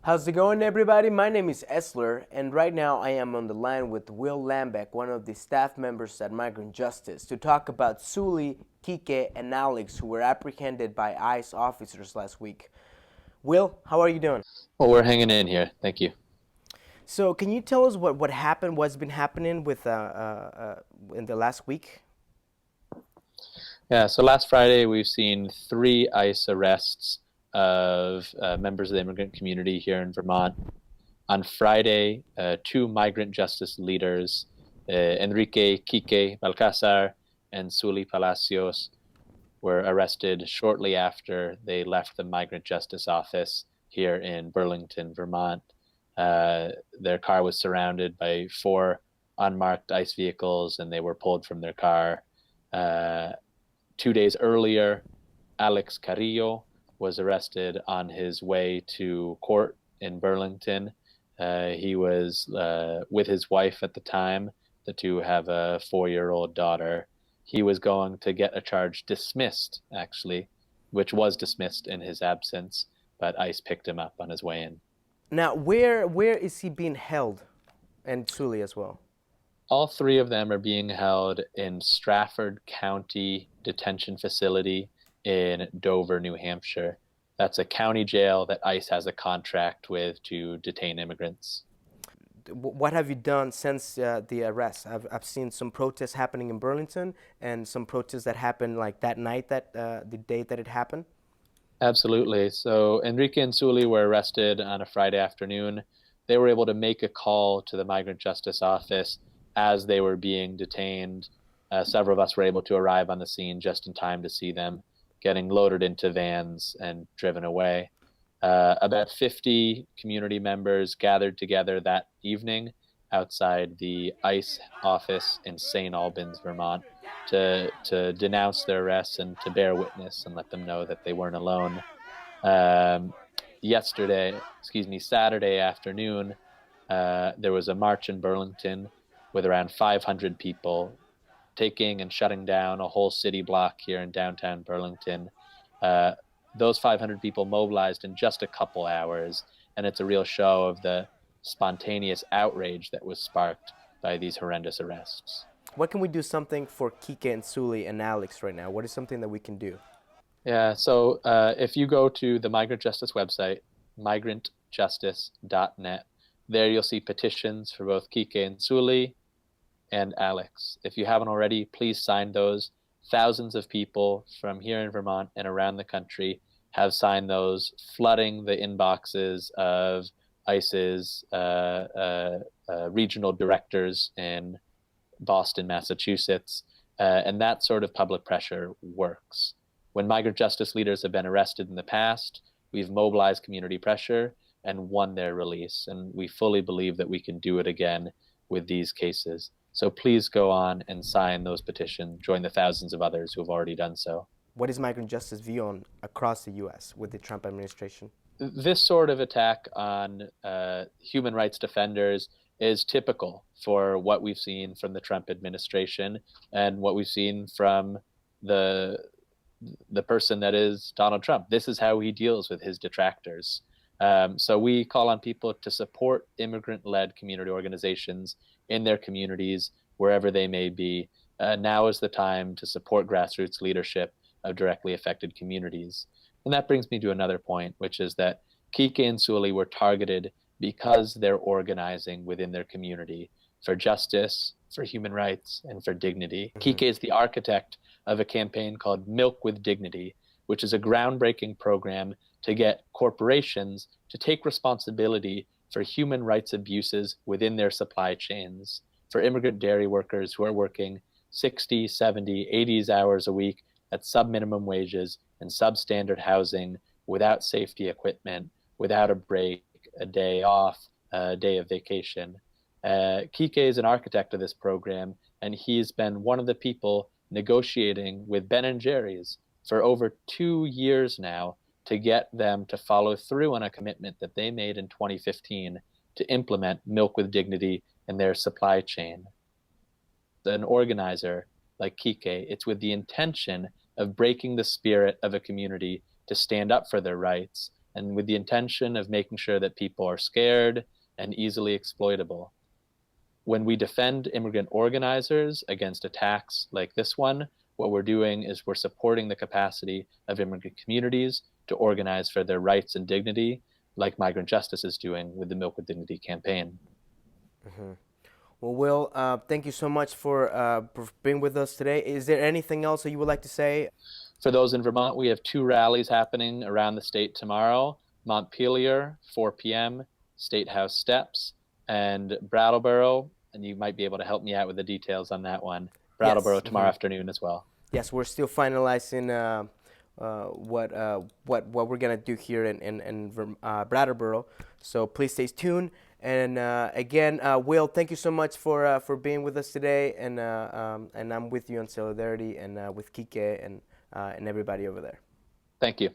How's it going, everybody? My name is Esler, and right now I am on the line with Will Lambek, one of the staff members at Migrant Justice, to talk about Suli, Kike, and Alex, who were apprehended by ICE officers last week. Will, how are you doing? Well, we're hanging in here. Thank you. So, can you tell us what happened, what's been happening with in the last week? Yeah, so last Friday we've seen three ICE arrests of members of the immigrant community here in Vermont. On Friday, two migrant justice leaders, Enrique Quique Balcazar and Suli Palacios, were arrested shortly after they left the migrant justice office here in Burlington, Vermont. Their car was surrounded by four unmarked ICE vehicles, and they were pulled from their car. Uh, 2 days earlier, Alex Carrillo was arrested on his way to court in Burlington. He was with his wife at the time. The two have a 4-year-old daughter. He was going to get a charge dismissed, actually, which was dismissed in his absence, but ICE picked him up on his way in. Now, where is he being held, and Suli as well? All three of them are being held in Strafford County Detention Facility in Dover, New Hampshire. That's a county jail that ICE has a contract with to detain immigrants. What have you done since the arrest? I've seen some protests happening in Burlington and some protests that happened like that night, that the day that it happened. Absolutely. So Enrique and Suli were arrested on a Friday afternoon. They were able to make a call to the Migrant Justice Office as they were being detained. Several of us were able to arrive on the scene just in time to see them getting loaded into vans and driven away. About 50 community members gathered together that evening outside the ICE office in St. Albans, Vermont, to denounce their arrests and to bear witness and let them know that they weren't alone. Um, Saturday afternoon, there was a march in Burlington with around 500 people taking and shutting down a whole city block here in downtown Burlington. Uh, those 500 people mobilized in just a couple hours, and it's a real show of the spontaneous outrage that was sparked by these horrendous arrests. What can we do something for Kike and Suli and Alex right now? What is something that we can do? Yeah, so if you go to the Migrant Justice website, migrantjustice.net, there you'll see petitions for both Kike and Suli and Alex. If you haven't already, please sign those. Thousands of people from here in Vermont and around the country have signed those, flooding the inboxes of ICE's regional directors in Boston, Massachusetts. And that sort of public pressure works. When migrant justice leaders have been arrested in the past, we've mobilized community pressure and won their release. And we fully believe that we can do it again with these cases. So please go on and sign those petitions, join the thousands of others who have already done so. What is migrant justice view on across the U.S. with the Trump administration? This sort of attack on human rights defenders is typical for what we've seen from the Trump administration and what we've seen from the the person that is Donald Trump. This is how he deals with his detractors. So we call on people to support immigrant-led community organizations in their communities, wherever they may be. Now is the time to support grassroots leadership of directly affected communities. And that brings me to another point, which is that Kike and Suli were targeted because they're organizing within their community for justice, for human rights, and for dignity. Mm-hmm. Kike is the architect of a campaign called Milk with Dignity, which is a groundbreaking program to get corporations to take responsibility for human rights abuses within their supply chains, for immigrant dairy workers who are working 60, 70, 80 hours a week at sub-minimum wages and substandard housing without safety equipment, without a break, a day off, a day of vacation. Kike is an architect of this program, and he's been one of the people negotiating with Ben and Jerry's for over 2 years now to get them to follow through on a commitment that they made in 2015 to implement Milk with Dignity in their supply chain. An organizer like Kike, it's with the intention of breaking the spirit of a community to stand up for their rights and with the intention of making sure that people are scared and easily exploitable. When we defend immigrant organizers against attacks like this one, what we're doing is we're supporting the capacity of immigrant communities to organize for their rights and dignity, like Migrant Justice is doing with the Milk with Dignity campaign. Well, Will, thank you so much for being with us today. Is there anything else that you would like to say? For those in Vermont, we have 2 rallies happening around the state tomorrow. Montpelier, 4 p.m., State House steps, and Brattleboro, and you might be able to help me out with the details on that one. Brattleboro Yes. tomorrow afternoon as well. Yes, we're still finalizing what we're gonna do here in Brattleboro. So please stay tuned. And again, Will, thank you so much for being with us today. And I'm with you in solidarity and with Kike and everybody over there. Thank you.